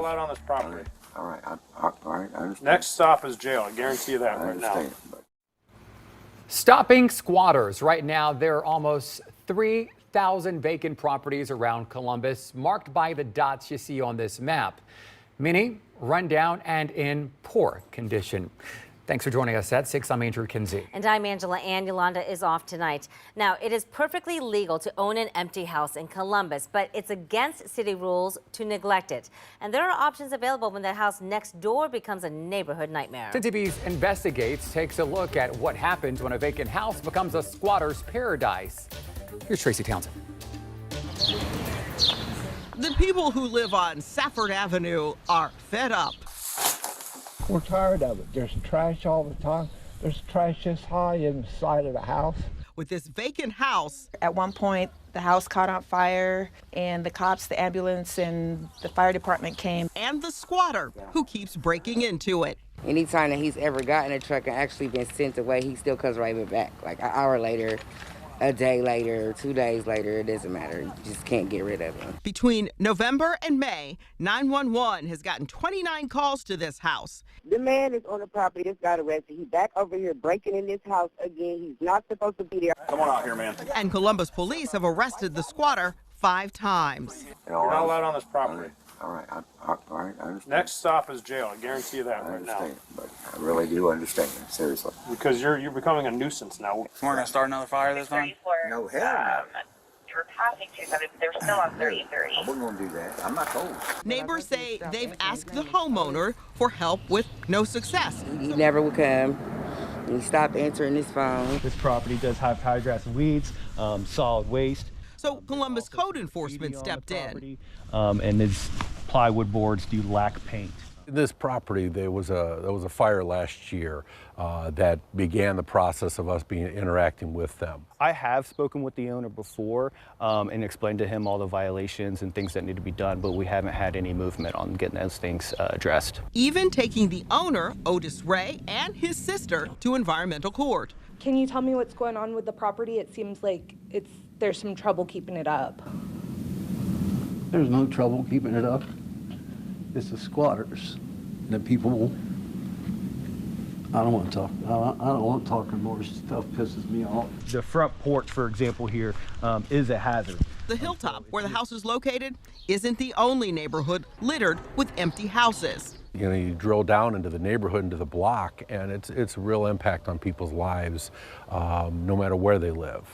not allowed on this property. All right, all right, I understand. Next stop is jail. I guarantee you that I right now. understand, but Stopping squatters. Right now, there are almost 3,000 vacant properties around Columbus, marked by the dots you see on this map. Many run down and in poor condition. Thanks for joining us at 6. I'm Andrew Kinsey. And I'm Angela Ann. Yolanda is off tonight. Now, it is perfectly legal to own an empty house in Columbus, but it's against city rules to neglect it. And there are options available when that house next door becomes a neighborhood nightmare. 10 TV's Investigates takes a look at what happens when a vacant house becomes a squatter's paradise. Here's Tracy Townsend. The people who live on Safford Avenue are fed up. We're tired of it. There's trash all the time. There's trash this high inside of the house. With this vacant house, at one point, the house caught on fire, and the cops, the ambulance, and the fire department came. And the squatter who keeps breaking into it. Anytime that he's ever gotten a truck and actually been sent away, he still comes right back. Like an hour later, a day later, 2 days later, it doesn't matter. You just can't get rid of him. Between November and May, 911 has gotten 29 calls to this house. The man is on the property, just got arrested. He's back over here breaking in this house again. He's not supposed to be there. Come on out here, man. And Columbus police have arrested the squatter 5 times. You're not allowed on this property. all right, all right, I understand. Next stop is jail. I guarantee you that I right now. understand, but I really do understand, seriously. Because you're becoming a nuisance now. We're gonna start another fire this time? No, hell no. We're passing 270, but they're still on 33. I wasn't gonna do that. I'm not told. Neighbors say they've asked the homeowner for help with no success. He never would come. He stopped answering his phone. This property does have high grass and weeds, solid waste. So Columbus code enforcement stepped in. And these plywood boards do lack paint. This property, there was a fire last year that began the process of us interacting with them. I have spoken with the owner before and explained to him all the violations and things that need to be done, but we haven't had any movement on getting those things addressed. Even taking the owner, Otis Ray, and his sister to environmental court. Can you tell me what's going on with the property? It seems like there's some trouble keeping it up. There's no trouble keeping it up. It's the squatters, the people. I don't want to talk. I don't want to talk anymore. Stuff pisses me off. The front porch, for example, here is a hazard. The Hilltop, where the house is located, isn't the only neighborhood littered with empty houses. You know, you drill down into the neighborhood, into the block, and it's a real impact on people's lives, no matter where they live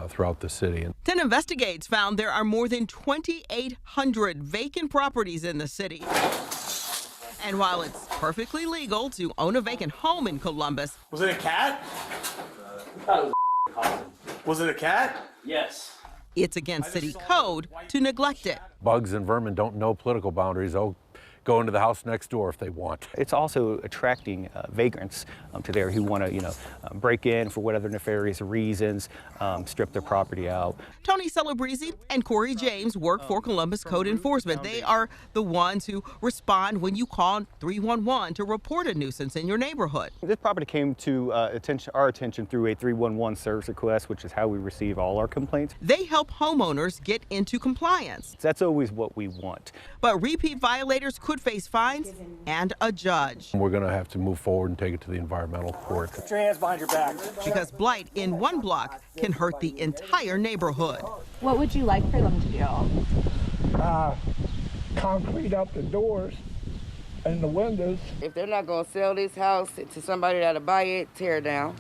throughout the city. 10 Investigates found there are more than 2,800 vacant properties in the city. And while it's perfectly legal to own a vacant home in Columbus... Was it a cat? Was it a cat? Yes. It's against city code to neglect it. Bugs and vermin don't know political boundaries. They'll go into the house next door if they want. It's also attracting vagrants to there who want to, break in for whatever nefarious reasons, strip their property out. Tony Celebrezzi and Corey James work for Columbus Code Enforcement. They are the ones who respond when you call 311 to report a nuisance in your neighborhood. This property came to our attention through a 311 service request, which is how we receive all our complaints. They help homeowners get into compliance. That's always what we want. But repeat violators could face fines and a judge. We're going to have to move forward and take it to the environmental court. Put your hands behind your back. Because blight in one block can hurt the entire neighborhood. What would you like for them to do? Concrete up the doors and the windows. If they're not going to sell this house to somebody that'll buy it, tear it down.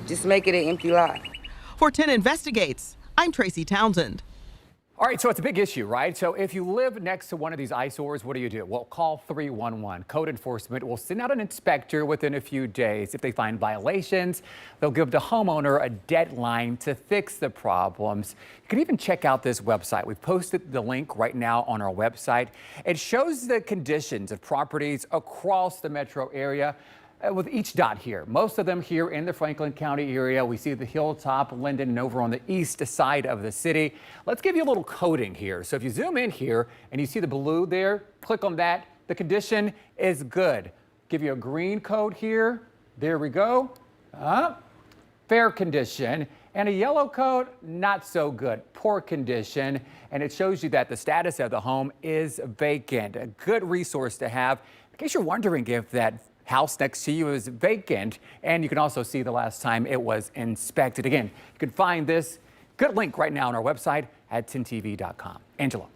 Just make it an empty lot. For 10 Investigates, I'm Tracy Townsend. All right, so it's a big issue, right? So if you live next to one of these eyesores, what do? Well, call 311. Code enforcement will send out an inspector within a few days. If they find violations, they'll give the homeowner a deadline to fix the problems. You can even check out this website. We've posted the link right now on our website. It shows the conditions of properties across the metro area. With each dot here, most of them here in the Franklin County area. We see the Hilltop, Linden, and over on the east side of the city. Let's give you a little coding here. So if you zoom in here and you see the blue there, click on that. The condition is good. Give you a green code here. There we go. Fair condition. And a yellow coat, not so good, poor condition. And it shows you that the status of the home is vacant. A good resource to have in case you're wondering if that house next to you is vacant. And you can also see the last time it was inspected. Again, you can find this good link right now on our website at 10tv.com. Angela.